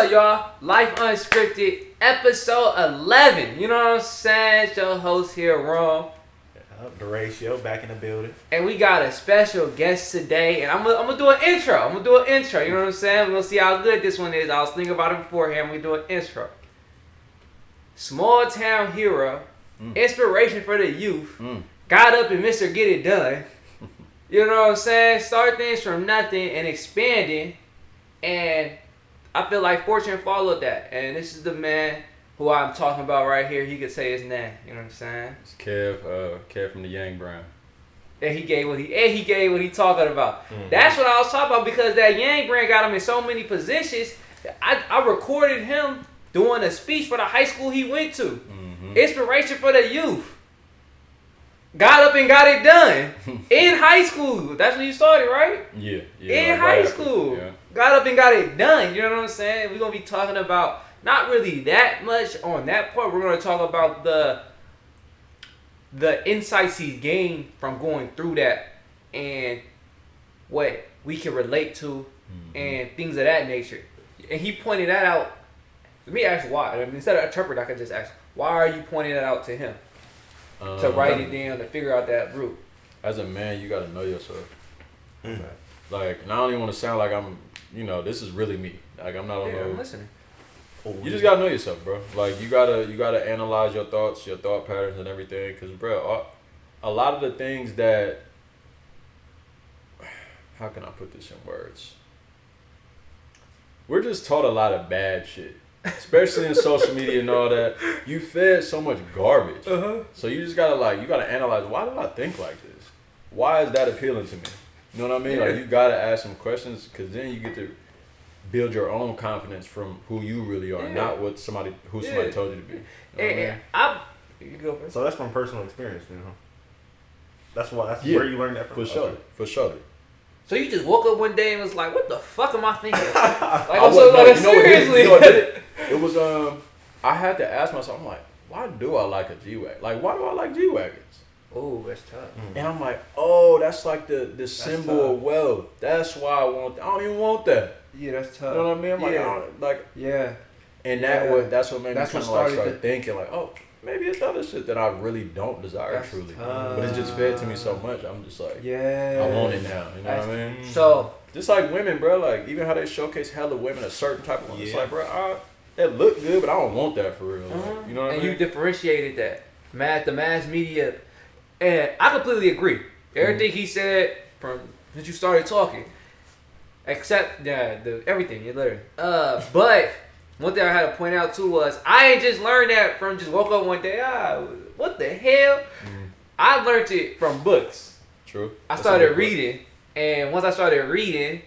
up, y'all? Life Unscrpted, episode 11. You know what I'm saying? It's your host here, Ron. The ratio back in the building. And we got a special guest today. And I'm gonna do an intro. You know what I'm saying? We're gonna see how good this one is. I was thinking about it beforehand. We do an intro. Small town hero, inspiration for the youth. Got up and Mr. Get It Done. You know what I'm saying? Start things from nothing and expanding. And I feel like fortune followed that. And this is the man who I'm talking about right here. He could say his name. You know what I'm saying? It's Kev from the Yang brand. And he gave what he talking about. That's what I was talking about, because that Yang brand got him in so many positions. I recorded him doing a speech for the high school he went to. Inspiration for the youth. Got up and got it done in high school. That's when you started, right? Yeah. In like high right school. Yeah. Got up and got it done. You know what I'm saying? We're going to be talking about not really that much on that part. We're going to talk about the insights he's gained from going through that and what we can relate to and things of that nature. And he pointed that out. Let me ask why. I mean, instead of interpret, I could just ask, why are you pointing that out to him? To write it down, to figure out that route. As a man, you gotta know yourself. Like, and I don't even want to sound like I'm, this is really me. Like, I'm not on I'm listening. You just gotta know yourself, bro. Like, you gotta analyze your thoughts, your thought patterns, and everything. Cause, bro, a lot of the things that, how can I put this in words? We're just taught a lot of bad shit. Especially in social media and all that, you fed so much garbage. So you just gotta analyze, why did I think like this? Why is that appealing to me? You know what I mean? Like, you gotta ask some questions, because then you get to build your own confidence from who you really are, not what somebody told you to be. You know You go first. So that's from personal experience, That's where you learned that from. For sure. So you just woke up one day and was like, "What the fuck am I thinking?" Seriously. It was I had to ask myself. I'm like, why do I like a G-Wagon? Like, why do I like G-Wagons? Oh, that's tough. And I'm like, oh, that's like the symbol of wealth. That's why I want. I don't even want that. Yeah, that's tough. You know what I mean? I'm like, And that's what made me kind of start thinking like, oh, maybe it's other shit that I really don't desire truly. But it's just fed to me so much. I'm just like, I want it now. You know what I mean? So just like women, bro. Like, even how they showcase hella women, a certain type of woman. It's like, bro, that look good, but I don't want that for real. Like, you know what I mean? And you differentiated that. The mass media. And I completely agree. Everything he said from since you started talking. Except everything, literally. But one thing I had to point out too was I ain't just learned that from just woke up one day. What the hell? I learned it from books. True. I started reading, and once I started reading,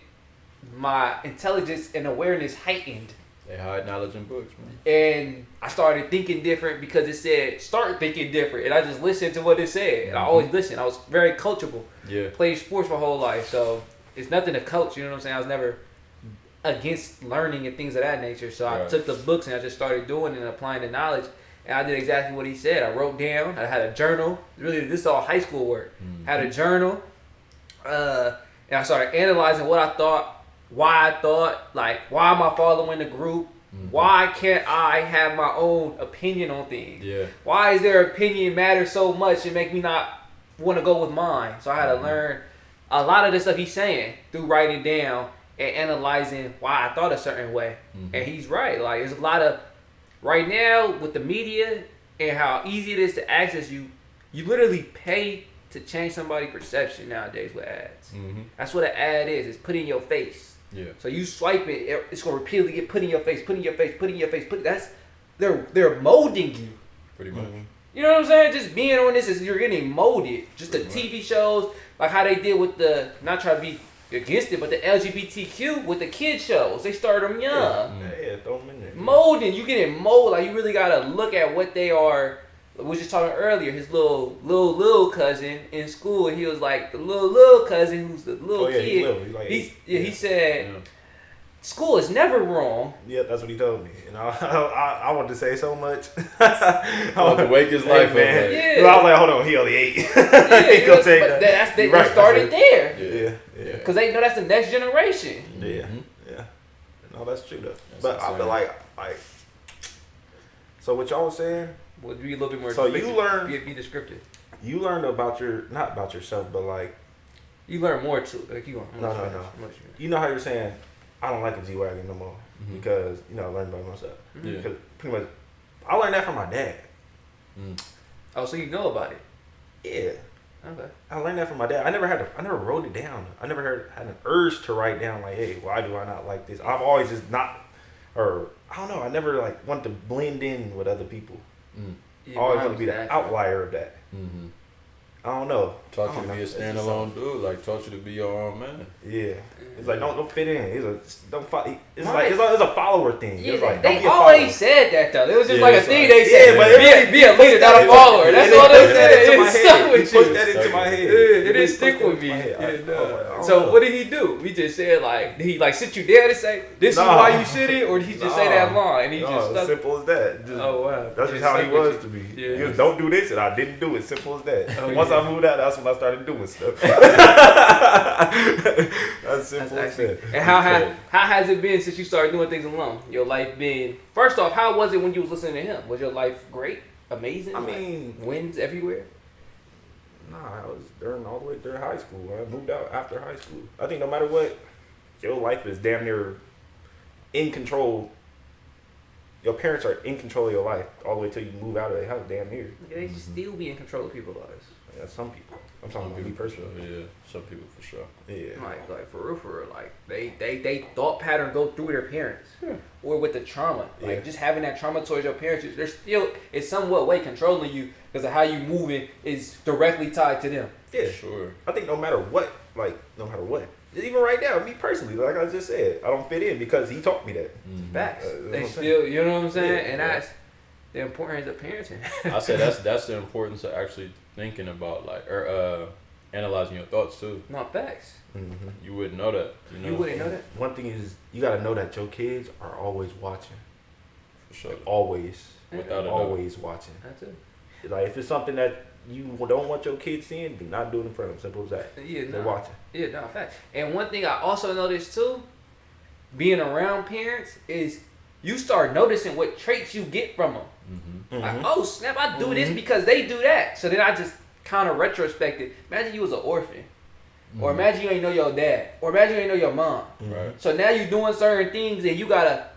my intelligence and awareness heightened. They hide knowledge in books, man. And I started thinking different because it said start thinking different, and I just listened to what it said. And I always listened. I was very coachable. Yeah. Played sports my whole life, so it's nothing to coach. You know what I'm saying? I was never against learning and things of that nature. So I took the books and I just started doing it and applying the knowledge. And I did exactly what he said. I wrote down. I had a journal. Really, this is all high school work. Had a journal. And I started analyzing what I thought. Why I thought, like, why am I following the group? Why can't I have my own opinion on things? Yeah. Why is their opinion matter so much and make me not want to go with mine? So I had to learn a lot of the stuff he's saying through writing down and analyzing why I thought a certain way. And he's right. Like, there's a lot of, right now with the media and how easy it is to access you literally pay to change somebody's perception nowadays with ads. That's what an ad is. It's put in your face. Yeah. So you swipe it, it's gonna repeatedly get put in your face. That's they're molding you. Pretty much. You know what I'm saying? Just being on this is you're getting molded. Just the TV shows, like how they did with the, not trying to be against it, but the LGBTQ with the kid shows. They started them young. Throw them in there. Molding. You getting molded. Like, you really gotta look at what they are. We were just talking earlier, his little cousin in school, and he was like the little cousin who's the little kid. He said, school is never wrong. Yeah, that's what he told me. And I wanted to say so much. I want to wake his life up. Man. Yeah. Well, I was like, hold on, he only 8. They started there. Yeah. Because they know that's the next generation. Yeah. No, that's true though. That's but insane. I feel like. So what y'all was saying? Would be a little bit more. So you learn. Be descriptive. You learned about not about yourself, but like. You learn more too. Like you. No. You know how you're saying, I don't like a G-Wagon no more because I learned about myself. Yeah. Because pretty much, I learned that from my dad. Oh, so you know about it? Yeah. Okay. I learned that from my dad. I never wrote it down. I never had an urge to write down like, hey, why do I not like this? I've always just not, or I don't know. I never like wanted to blend in with other people. Yeah, I always want to be the outlier of that. Mm-hmm. I don't know. Taught you to be a standalone dude. Like taught you to be your own man. Yeah. It's like don't fit in. It's a follower thing. Yeah, it's like, they always said that though. It was just like a thing they said. Yeah, but be a leader, not a follower. That's all they said. It stuck with you. Put that into my head. It didn't stick with me. So what did he do? He just said like he like sit you there to say this is why you shitty, or did he just say that line and he just stuck? Simple as that. Oh wow. That's just how he was to me. Yeah. He was don't do this and I didn't do it. Simple as that. Once I moved out, that's when I started doing stuff. That's simple as that. And how has it been since you started doing things alone? Your life been first off, how was it when you was listening to him? Was your life great? Amazing? I mean, wins everywhere? Nah, I was all the way during high school. I moved out after high school. I think no matter what, your life is damn near in control. Your parents are in control of your life all the way till you move out of their house, damn near. Yeah, they still be in control of people's lives. Yeah, some people. I'm talking about me personally. Yeah, some people for sure. Yeah. Like for real, like they thought pattern go through their parents, or with the trauma, like just having that trauma towards your parents. They're still in somewhat way controlling you because of how you moving is directly tied to them. Yeah, sure. I think no matter what, even right now, me personally, like I just said, I don't fit in because he taught me that. Facts. They still, you know what I'm saying, and that's the importance of parenting. I say that's the importance of actually thinking about analyzing your thoughts too. Not facts. Mm-hmm. You wouldn't know that. You wouldn't know that. One thing is you got to know that your kids are always watching. For sure. Always. Without a always watching. That's it. Like if it's something that you don't want your kids seeing, do not do it in front of them. Simple as that. Yeah, they're watching. Yeah, no, facts. And one thing I also noticed too, being around parents, is you start noticing what traits you get from them. Mm-hmm. Like, oh snap, I do this because they do that. So then I just kind of retrospected. Imagine you was an orphan. Or imagine you ain't know your dad. Or imagine you ain't know your mom. Right. So now you're doing certain things and you gotta,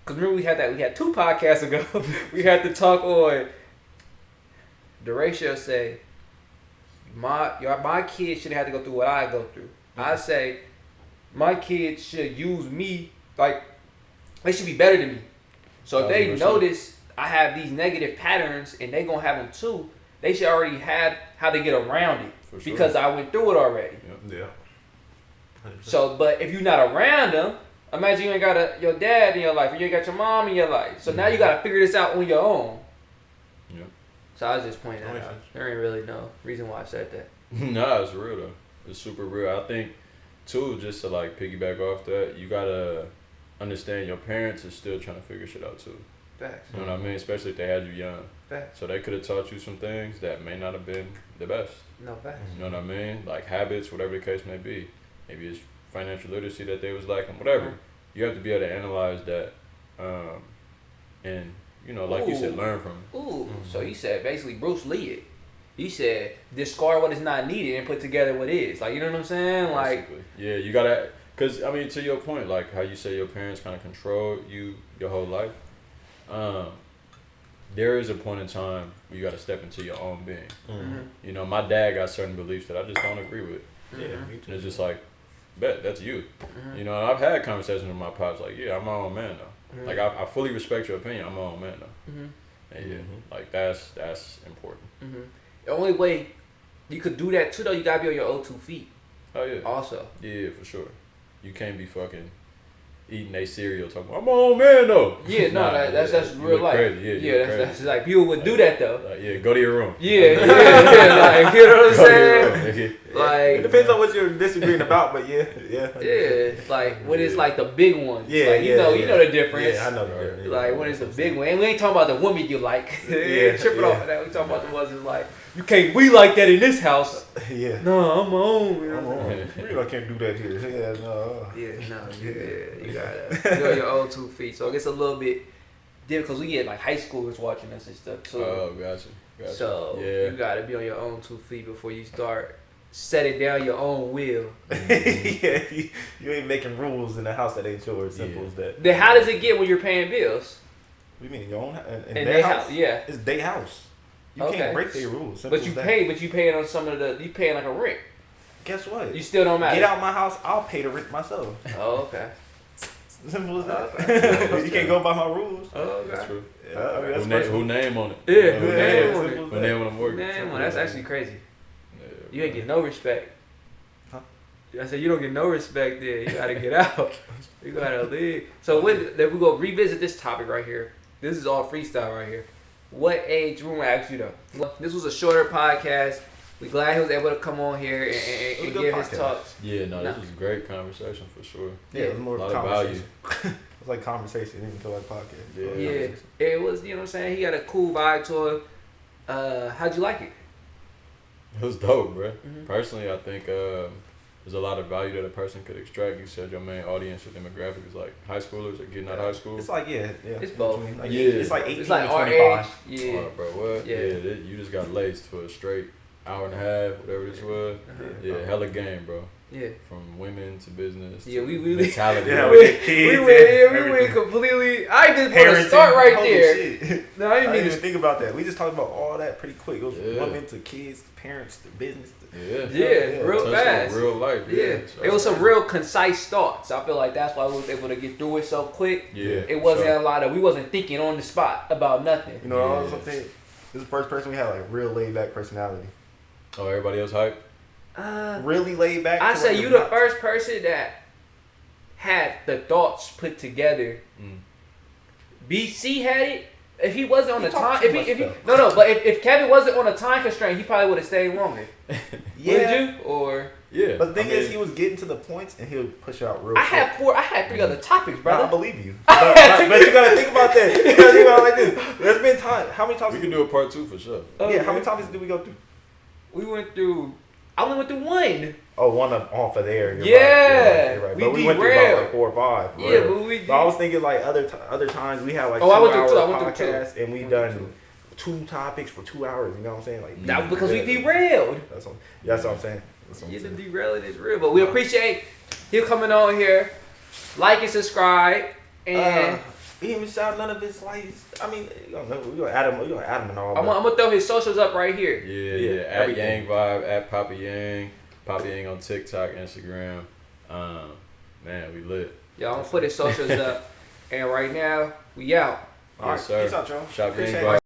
because remember we had 2 podcasts ago, we had to talk on, the ratio say, my kids shouldn't have to go through what I go through. I say, my kids should use me, like, they should be better than me. So if they notice I have these negative patterns and they gonna have them too, they should already have how to get around it. For sure. Because I went through it already. Yeah. 100%. So, but if you're not around them, imagine you ain't got your dad in your life, or you ain't got your mom in your life. So now you got to figure this out on your own. Yeah. So I was just pointing that out. There ain't really no reason why I said that. Nah, it's real though. It's super real. I think too, just to like piggyback off that, you gotta understand your parents are still trying to figure shit out too. Facts. You know what I mean? Especially if they had you young. Facts. So they could have taught you some things that may not have been the best. No facts. You know what I mean? Like habits, whatever the case may be. Maybe it's financial literacy that they was lacking, whatever. You have to be able to analyze that, and like you said, learn from it. Ooh. So you said basically Bruce Lee it. You said discard what is not needed and put together what is. Like, you know what I'm saying? Like, basically. Yeah, you gotta, cause I mean, to your point, like how you say your parents kind of control you your whole life. There is a point in time where you got to step into your own being. Mm-hmm. My dad got certain beliefs that I just don't agree with. Yeah, me too. And it's just like, bet that's you. Mm-hmm. I've had conversations with my pops like, yeah, I'm my own man now. Mm-hmm. Like I fully respect your opinion. I'm my own man now. Mm-hmm. And yeah, like that's important. Mm-hmm. The only way you could do that too, though, you gotta be on your own 2 feet. Oh yeah. Also. Yeah, for sure. You can't be fucking eating a cereal talking about, I'm my own man though. Yeah, no, that's real life. Crazy. Yeah, that's like people would do that though. Yeah, go to your room. Yeah, like, you know what I'm saying? Like, it depends on what you're disagreeing about, but yeah. Like when it's like the big ones. Yeah, like, you know the difference. Yeah, I know the difference. Like when it's the big one, and we ain't talking about the woman you like. Tripping off of that. We talking about the ones that's like, you can't be like that in this house. Yeah. No, I'm my own. I'm my own. Really, I can't do that here. Yeah, no. Yeah, no. Yeah. gotta be on your own 2 feet. So it gets a little bit different because we get like high schoolers watching us and stuff too. Oh, gotcha. So yeah, you gotta be on your own 2 feet before you start setting down your own will. Yeah, you ain't making rules in the house that ain't yours. Simple as that. Then how does it get when you're paying bills? What do you mean your own in In their their house? house, yeah. It's their house. You Okay. can't break their rules. Simple But you as that. paying on some of the you paying like a rent. Guess what? You still don't matter. Get out my house. I'll pay the rent myself. Oh, okay. Simple as that. Okay. You can't go by my rules. Oh, okay. that's true. Yeah, I mean, that's Who personal. name on it? Yeah, who who name name on on it? it? Who name on the mortgage? Damn, well, that's actually crazy. Yeah, You ain't get no respect. Huh? I said you don't get no respect there. You gotta get out. You gotta leave. So if we go revisit this topic right here. This is all freestyle right here. What age? We're gonna ask you though. This was a shorter podcast. We glad he was able to come on here and good give his podcast. talks. Yeah, no, this was a great conversation for sure. Yeah, it was more A of lot a of conversation. value. It's like conversation. It didn't even feel like podcast. Yeah, it was. You know what I'm saying? He got a cool vibe to him. How'd you like it? It was dope, bro. Mhm. Personally, I think there's a lot of value that a person could extract. You said your main audience or demographic is like high schoolers or getting out of high school. It's like It's both. Like, Yeah. It's like 18 It's like to our 25. age. Yeah. Oh, bro, what? Yeah. You just got laced for a straight hour and a half, whatever this was. Uh-huh. Yeah, hella game, bro. Yeah. From women to business. Yeah, to we really- mentality. Yeah, bro. we- We went completely. I just want to Parenting. start right Holy there. shit. No, I I didn't didn't mean even to. think about that. We just talked about all that pretty quick. It was Yeah. women to kids, to parents, to business. Yeah. Yeah, real Touched on fast. real life. Yeah, So it was some real concise thoughts. I feel like that's why we was able to get through it so quick. Yeah. It wasn't so- a lot of. We wasn't thinking on the spot about nothing. You know, I was Yeah. something. This is the first person we had like real laid back personality. Oh, everybody else hype? Really laid back. I to say where you you're the not- first person that had the thoughts put together. Mm. BC had it. If he wasn't on He the talked time, too if much he stuff. no, but if Kevin wasn't on a time constraint, he probably would have stayed longer. Yeah. Would you? Or Yeah. But the thing I mean, is, he was getting to the points and he would push out real. I quick. had 3 other topics, Bro, I brother. believe you. But you gotta think about that. You gotta think about it like this. There's been time. How many times? we can do a part 2 for sure. Yeah. How many times did we go through? We went through. I only went through 1. Oh, one off of there. You're Yeah. You're right. We But we went through derailed. about like 4 or 5. Yeah, Right. but we. So I was thinking like other times we had like Oh, I 2 went through hour two. I went through two. podcasts and we I went through done 2 topics for 2 hours. You know what I'm saying? Like That because we yeah. derailed. That's what I'm saying. That's what I'm Yeah, the saying. derailing is real, but we appreciate you coming on here. Like and subscribe, and He didn't even shout none of his likes. I mean, you don't know. We're gonna add him. We're gonna add him and all. I'm gonna throw his socials up right here. Yeah. At everything. Yang Vibe, at Papa Yang. Papa Yang on TikTok, Instagram. Man, we lit. Y'all, I'm gonna put his socials up, and right now we out. All right, Yes, sir. peace out, y'all. Shop Yang Appreciate Vibe. it.